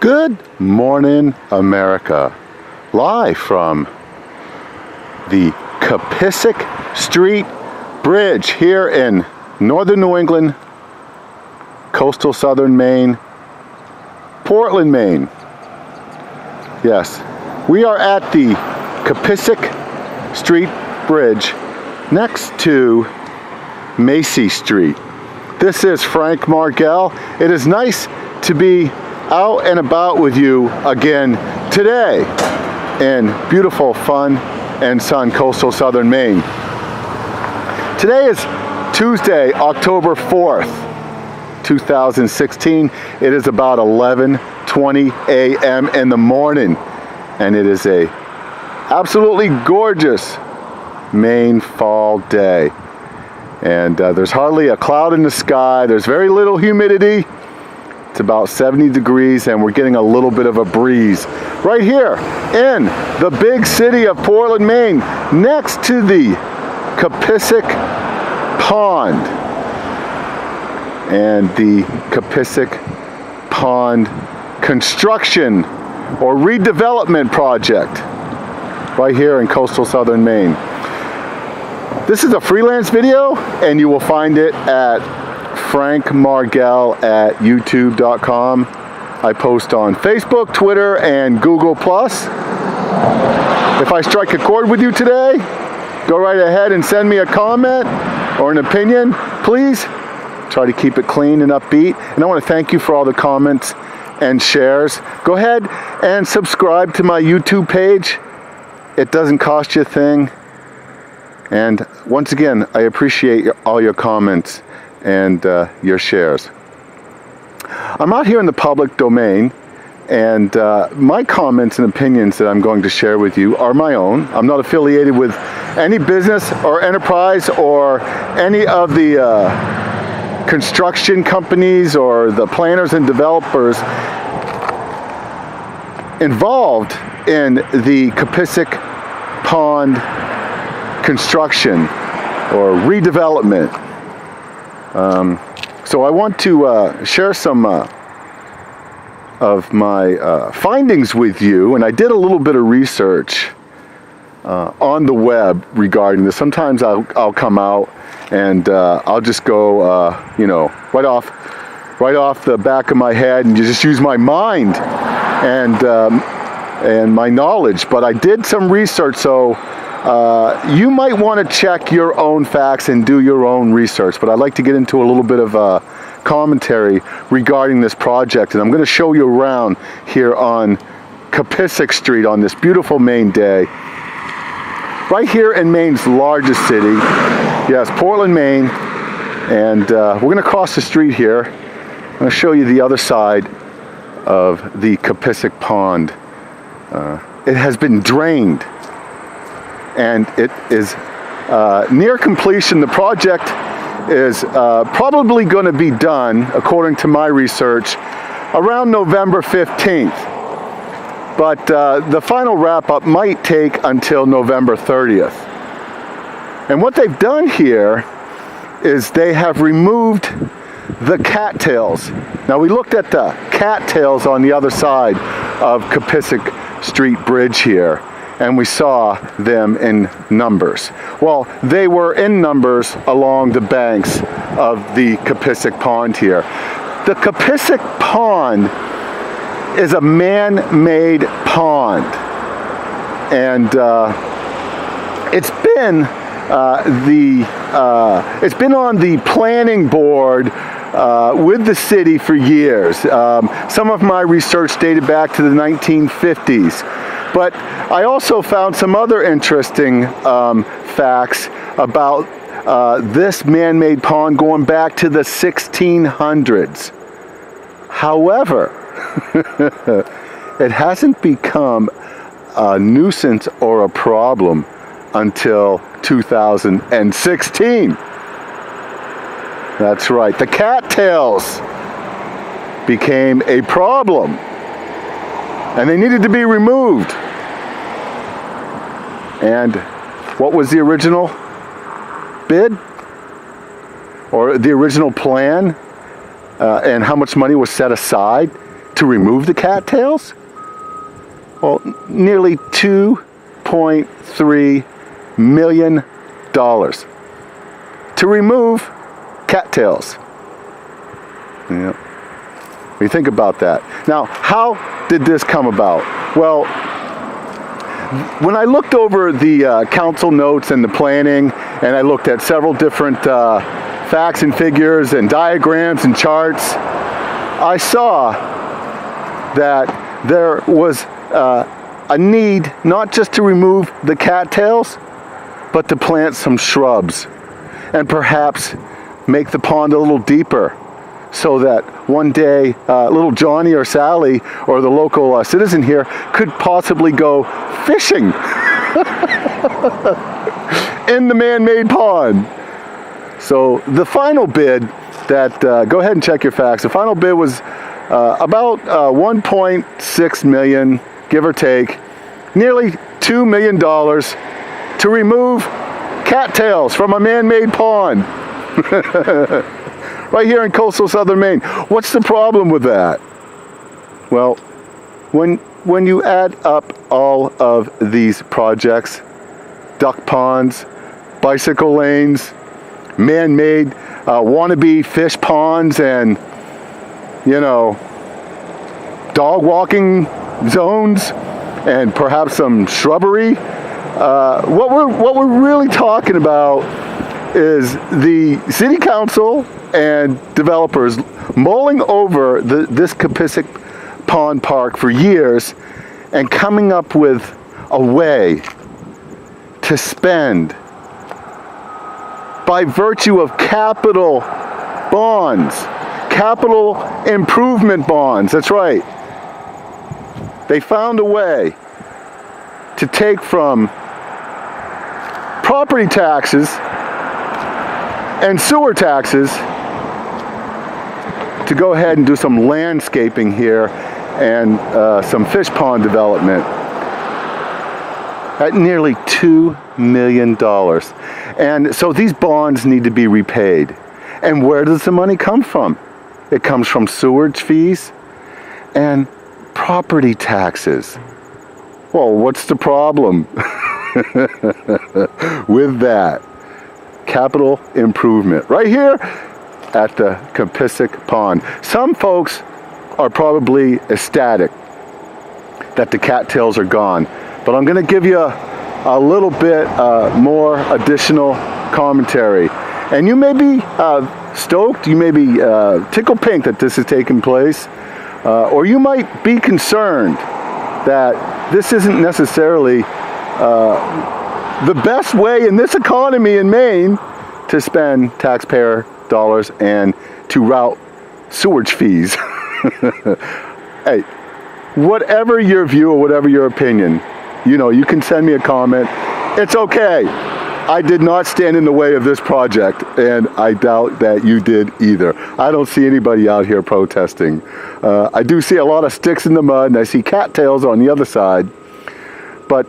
Good morning, America. Live from the Capissic Street Bridge here in northern New England, coastal southern Maine, Portland, Maine. Yes, we are at the Capissic Street Bridge next to Macy Street. This is Frank Margell. It is nice to be out and about with you again today in beautiful, fun, and sun coastal southern Maine. Today is Tuesday, October 4th, 2016. It is about 11:20 a.m. in the morning, and it is a absolutely gorgeous Maine fall day. And there's hardly a cloud in the sky. There's very little humidity. It's about 70 degrees, and we're getting a little bit of a breeze right here in the big city of Portland, Maine, next to the Capissic Pond and the Capissic Pond construction or redevelopment project right here in coastal southern Maine. This is a freelance video, and you will find it at Frank Margell at youtube.com. I post on Facebook, Twitter, and Google+. If I strike a chord with you today, go right ahead and send me a comment or an opinion, please. Try to keep it clean and upbeat. And I want to thank you for all the comments and shares. Go ahead and subscribe to my YouTube page. It doesn't cost you a thing. And once again, I appreciate all your comments and your shares. I'm out here in the public domain, and my comments and opinions that I'm going to share with you are my own. I'm not affiliated with any business or enterprise or any of the construction companies or the planners and developers involved in the Capissic Pond construction or redevelopment. So I want to share some of my findings with you, and I did a little bit of research on the web regarding this. Sometimes I'll come out and I'll just go, right off the back of my head and just use my mind and my knowledge. But I did some research, so you might want to check your own facts and do your own research, but I'd like to get into a little bit of commentary regarding this project, and I'm going to show you around here on Capissic Street on this beautiful Maine day. Right here in Maine's largest city, yes, Portland, Maine, and we're going to cross the street here. I'm going to show you the other side of the Capissic Pond. It has been drained, and it is near completion. The project is probably going to be done, according to my research, around November 15th. But the final wrap-up might take until November 30th. And what they've done here is they have removed the cattails. Now, we looked at the cattails on the other side of Capissic Street Bridge here, and we saw them in numbers. Well, they were in numbers along the banks of the Capissic Pond here. The Capissic Pond is a man-made pond, and it's been on the planning board with the city for years. Some of my research dated back to the 1950s. But I also found some other interesting facts about this man-made pond going back to the 1600s. However, it hasn't become a nuisance or a problem until 2016. That's right, the cattails became a problem, and they needed to be removed. And what was the original bid or the original plan, and how much money was set aside to remove the cattails? Well, nearly $2.3 million to remove cattails. Yeah. What do you think about that? Now, how did this come about? Well, when I looked over the council notes and the planning, and I looked at several different facts and figures and diagrams and charts, I saw that there was a need not just to remove the cattails, but to plant some shrubs and perhaps make the pond a little deeper, so that one day little Johnny or Sally or the local citizen here could possibly go fishing in the man-made pond. So the final bid that, go ahead and check your facts, the final bid was about 1.6 million, give or take, nearly $2 million to remove cattails from a man-made pond. Right here in coastal southern Maine. What's the problem with that? Well, when you add up all of these projects, duck ponds, bicycle lanes, man-made wannabe fish ponds, and, you know, dog walking zones, and perhaps some shrubbery, what we're really talking about is the city council and developers mulling over this Capissic Pond Park for years and coming up with a way to spend by virtue of capital bonds, capital improvement bonds. That's right. They found a way to take from property taxes and sewer taxes to go ahead and do some landscaping here and some fish pond development at nearly $2 million. And so these bonds need to be repaid. And where does the money come from? It comes from sewage fees and property taxes. Well, what's the problem with that? Capital improvement right here at the Capissic Pond. Some folks are probably ecstatic that the cattails are gone, but I'm going to give you a little bit more additional commentary. And you may be stoked, you may be tickled pink that this is taking place, or you might be concerned that this isn't necessarily the best way in this economy in Maine to spend taxpayer dollars and to route sewage fees. Hey, whatever your view or whatever your opinion, you know, you can send me a comment. It's okay. I did not stand in the way of this project, and I doubt that you did either. I don't see anybody out here protesting. I do see a lot of sticks in the mud, and I see cattails on the other side. But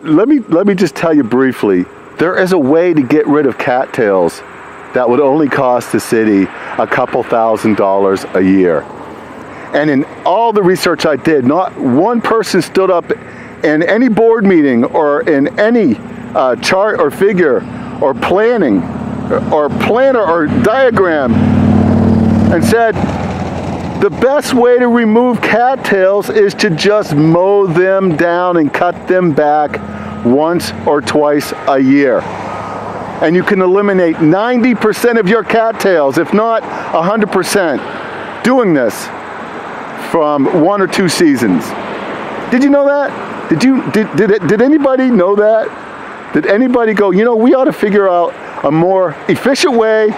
let me just tell you briefly, there is a way to get rid of cattails that would only cost the city a couple $1,000s a year. And in all the research I did, not one person stood up in any board meeting or in any chart or figure or planning or planner or diagram and said the best way to remove cattails is to just mow them down and cut them back once or twice a year. And you can eliminate 90% of your cattails, if not 100%, doing this from 1 or 2 seasons. Did you know that? Did anybody know that? Did anybody go, you know, we ought to figure out a more efficient way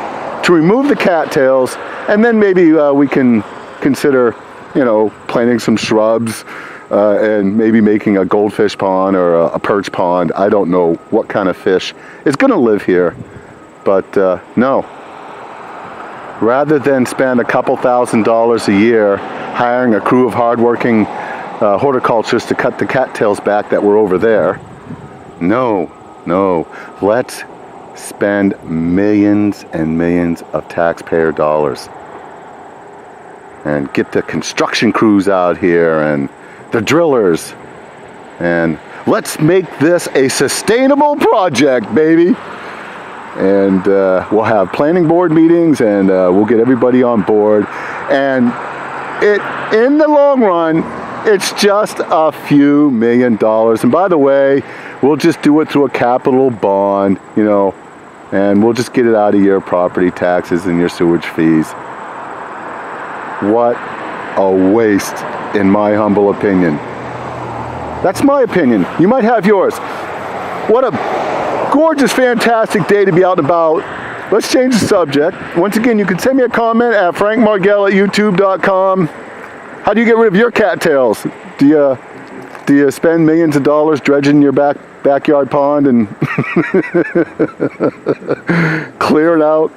to remove the cattails, and then maybe we can consider, you know, planting some shrubs and maybe making a goldfish pond or a perch pond. I don't know what kind of fish is going to live here, but no. Rather than spend a couple $1,000s a year hiring a crew of hardworking horticulturists to cut the cattails back that were over there, no, let's spend millions and millions of taxpayer dollars and get the construction crews out here and the drillers, and let's make this a sustainable project, baby. And we'll have planning board meetings, and we'll get everybody on board. And in the long run, it's just a few $1 million. And by the way, we'll just do it through a capital bond, you know, and we'll just get it out of your property taxes and your sewage fees. What a waste, in my humble opinion. That's my opinion. You might have yours. What a gorgeous, fantastic day to be out and about. Let's change the subject. Once again, you can send me a comment at frankmargell@youtube.com. How do you get rid of your cattails? Do you spend millions of dollars dredging your backyard pond and clearing out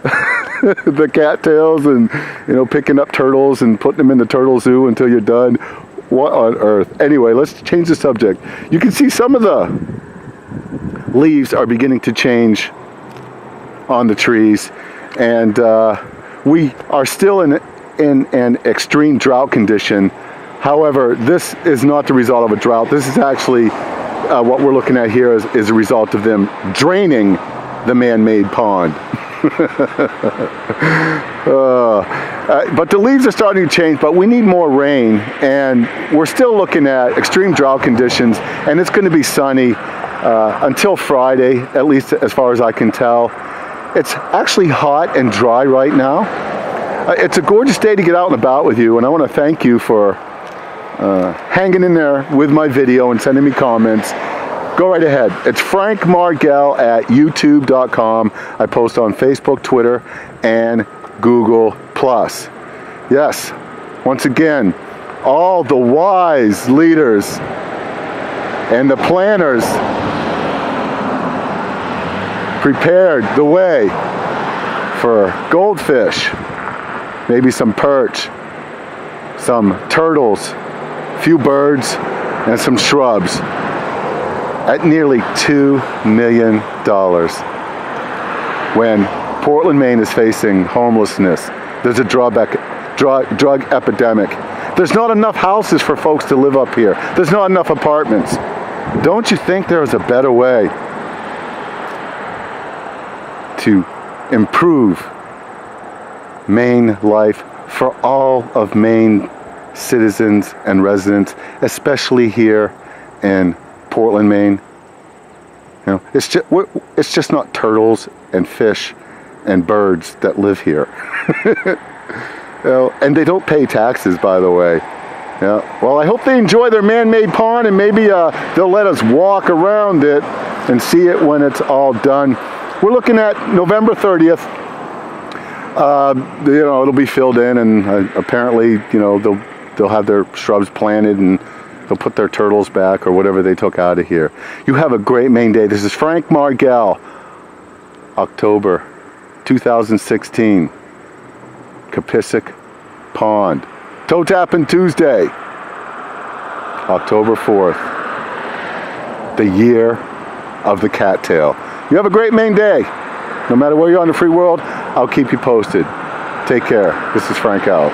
the cattails and, you know, picking up turtles and putting them in the turtle zoo until you're done? What on earth? Anyway, let's change the subject. You can see some of the leaves are beginning to change on the trees, and we are still in an extreme drought condition. However, this is not the result of a drought. This is actually what we're looking at here is a result of them draining the man-made pond. But the leaves are starting to change, but we need more rain, and we're still looking at extreme drought conditions, and it's going to be sunny until Friday, at least as far as I can tell. It's actually hot and dry right now. It's a gorgeous day to get out and about with you, and I want to thank you for hanging in there with my video and sending me comments. Go right ahead. It's frankmargell@youtube.com. I post on Facebook, Twitter, and Google+. Yes, once again, all the wise leaders and the planners prepared the way for goldfish, maybe some perch, some turtles, a few birds, and some shrubs at nearly $2 million when Portland, Maine is facing homelessness. There's a drug epidemic. There's not enough houses for folks to live up here. There's not enough apartments. Don't you think there is a better way to improve Maine life for all of Maine citizens and residents, especially here in Portland, Maine? You know, it's just not turtles and fish and birds that live here. You know, and they don't pay taxes, by the way. Yeah. Well, I hope they enjoy their man-made pond, and maybe they'll let us walk around it and see it when it's all done. We're looking at November 30th. You know, it'll be filled in, and apparently, you know, they'll have their shrubs planted, and they'll put their turtles back or whatever they took out of here. You have a great Maine day. This is Frank Margell, October 2016, Capissic Pond. Toe Tapping Tuesday, October 4th, the year of the cattail. You have a great Maine day. No matter where you're on the free world, I'll keep you posted. Take care. This is Frank out.